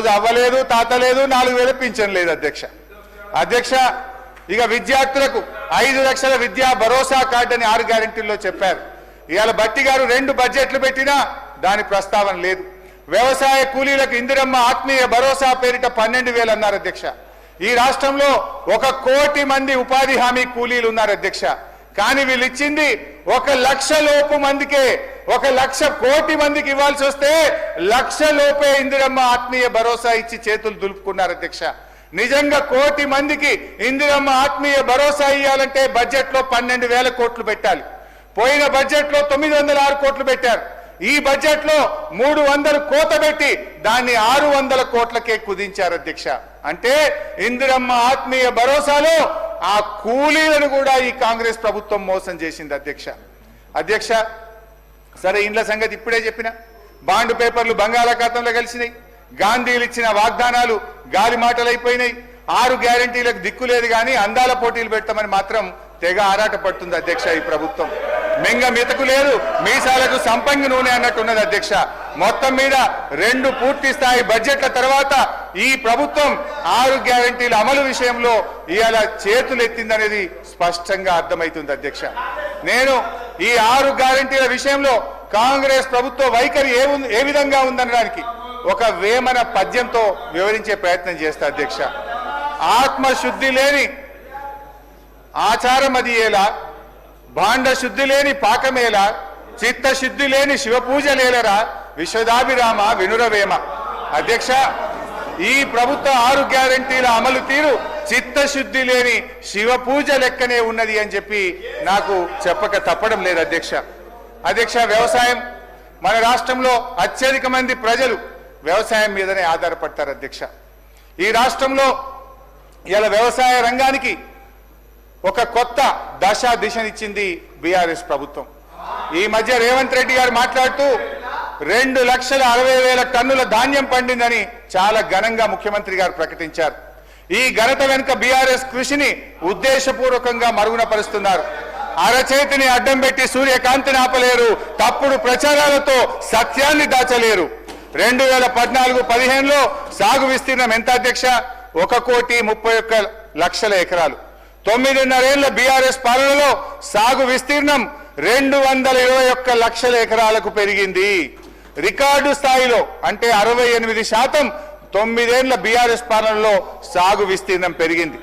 రోజు అవ్వలేదు, తాత లేదు, 4000 పింఛన్ లేదు అధ్యక్ష. ఇక విద్యార్థులకు 5 లక్షల విద్యా భరోసా కార్డు అని 6 గ్యారెంటీల్లో చెప్పారు. ఇవాళ బట్టి గారు 2 బడ్జెట్లు పెట్టినా దాని ప్రస్తావన లేదు. వ్యవసాయ కూలీలకు ఇందిరమ్మ ఆత్మీయ భరోసా పేరిట 12,000 అన్నారు అధ్యక్ష. ఈ రాష్ట్రంలో 1 కోటి మంది ఉపాధి హామీ కూలీలు ఉన్నారు అధ్యక్ష. కానీ వీళ్ళు ఇచ్చింది 1 లక్ష లోపు మందికే. 1 లక్ష కోటి మందికి ఇవ్వాల్సి వస్తే 1 లక్ష లోపే ఇందిరమ్మ ఆత్మీయ భరోసా ఇచ్చి చేతులు దులుపుకున్నారు అధ్యక్ష. నిజంగా కోటి మందికి ఇందిరమ్మ ఆత్మీయ భరోసా ఇవ్వాలంటే బడ్జెట్ లో 12,000 కోట్లు పెట్టాలి. పోయిన బడ్జెట్ లో 906 కోట్లు పెట్టారు. ఈ బడ్జెట్ లో 300 కోత పెట్టి దాన్ని 600 కోట్లకే కుదించారు అధ్యక్ష. అంటే ఇందిరమ్మ ఆత్మీయ భరోసాలో ఆ కూలీలను కూడా ఈ కాంగ్రెస్ ప్రభుత్వం మోసం చేసింది అధ్యక్ష. సరే, ఇండ్ల సంగతి ఇప్పుడే చెప్పిన. బాండ్ పేపర్లు బంగాళాఖాతంలో కలిసినాయి. గాంధీలు ఇచ్చిన వాగ్దానాలు గాలి మాటలైపోయినాయి. 6 గ్యారెంటీలకు దిక్కు లేదు కానీ అందాల పోటీలు పెట్టమని మాత్రం తెగ ఆరాట పడుతుంది అధ్యక్ష. ఈ ప్రభుత్వం మింగ మితకు లేదు, మీసాలకు సంపంగి నూనె అన్నట్టున్నది అధ్యక్ష. మొత్తం మీద 2 పూర్తి స్థాయి బడ్జెట్ల తర్వాత ఈ ప్రభుత్వం 6 గ్యారెంటీల అమలు విషయంలో ఇవాళ చేతులు ఎత్తిందనేది స్పష్టంగా అర్థమవుతుంది అధ్యక్ష. నేను ఈ 6 గ్యారెంటీల విషయంలో కాంగ్రెస్ ప్రభుత్వ వైఖరి ఏ విధంగా ఉందనడానికి ఒక వేమన పద్యంతో వివరించే ప్రయత్నం చేస్తా అధ్యక్ష. ఆత్మశుద్ధి లేని ఆచారమది ఎలా, భాండ శుద్ధి లేని పాకమేలా, చిత్తశుద్ధి లేని శివపూజలేలరా, విశ్వదాభిరామ వినురవేమ. అధ్యక్ష, ఈ ప్రభుత్వ 6 గ్యారెంటీల అమలు తీరు చిత్తశుద్ధి లేని శివపూజ లెక్కనే ఉన్నది అని చెప్పి నాకు చెప్పక తప్పడం లేదు అధ్యక్ష. వ్యవసాయం మన రాష్ట్రంలో అత్యధిక మంది ప్రజలు వ్యవసాయం మీదనే ఆధారపడతారు అధ్యక్ష. ఈ రాష్ట్రంలో ఇలా వ్యవసాయ రంగానికి ఒక కొత్త దిశనిచ్చింది బీఆర్ఎస్ ప్రభుత్వం. ఈ మధ్య రేవంత్ రెడ్డి గారు మాట్లాడుతూ 2,60,000 టన్నుల ధాన్యం పండిందని చాలా ఘనంగా ముఖ్యమంత్రి గారు ప్రకటించారు. ఈ ఘనత వెనుక బీఆర్ఎస్ కృషిని ఉద్దేశపూర్వకంగా మరుగున పరుస్తున్నారు. అరచేతిని అడ్డం పెట్టి సూర్యకాంతిని ఆపలేరు, తప్పుడు ప్రచారాలతో సత్యాన్ని దాచలేరు. 2014-15లో సాగు విస్తీర్ణం ఎంత అధ్యక్ష? 1,31,00,000 ఎకరాలు. 9.5 ఏళ్ల బీఆర్ఎస్ పాలనలో సాగు విస్తీర్ణం 221 లక్షల ఎకరాలకు పెరిగింది. రికార్డు స్థాయిలో అంటే 68% 9 ఏళ్ల బీఆర్ఎస్ పాలనలో సాగు విస్తీర్ణం పెరిగింది.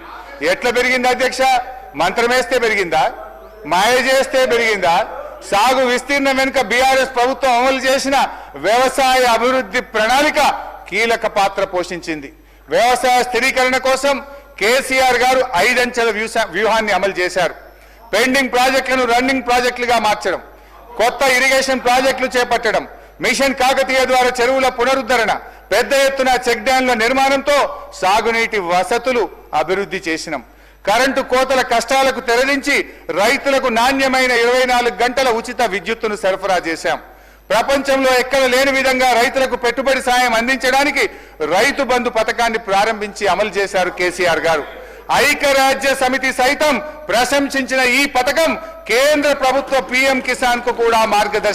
ఎట్లా పెరిగింది అధ్యక్ష? మంత్రమేస్తే పెరిగిందా? మాయ చేస్తే పెరిగిందా? సాగు విస్తీర్ణం వెనుక బీఆర్ఎస్ ప్రభుత్వం అమలు చేసిన వ్యవసాయ అభివృద్ధి ప్రణాళిక కీలక పాత్ర పోషించింది. వ్యవసాయ స్థిరీకరణ కోసం కేసీఆర్ గారు 5 అంచెల వ్యూహాన్ని అమలు చేశారు. పెండింగ్ ప్రాజెక్టులను రన్నింగ్ ప్రాజెక్టులుగా మార్చడం, కొత్త ఇరిగేషన్ ప్రాజెక్టులు చేపట్టడం, మిషన్ కాకతీయ ద్వారా చెరువుల పునరుద్ధరణ, పెద్ద ఎత్తున చెక్ డ్యాంల నిర్మాణంతో సాగునీటి వసతులు అభివృద్ధి చేసినాం. కరెంటు కోతల కష్టాలకు తెరదించి రైతులకు నాణ్యమైన 24 గంటల ఉచిత విద్యుత్తును సరఫరా చేశాం. ప్రపంచంలో ఎక్కడ లేని విధంగా రైతులకు పెట్టుబడి సాయం అందించడానికి రైతు బంధు పథకాన్ని ప్రారంభించి అమలు చేశారు కేసీఆర్ గారు. ఐక్యరాజ్య సమితి సైతం ప్రశంసించిన ఈ పథకం కేంద్ర ప్రభుత్వ పీఎం కిసాన్ కు కూడా మార్గదర్శకం.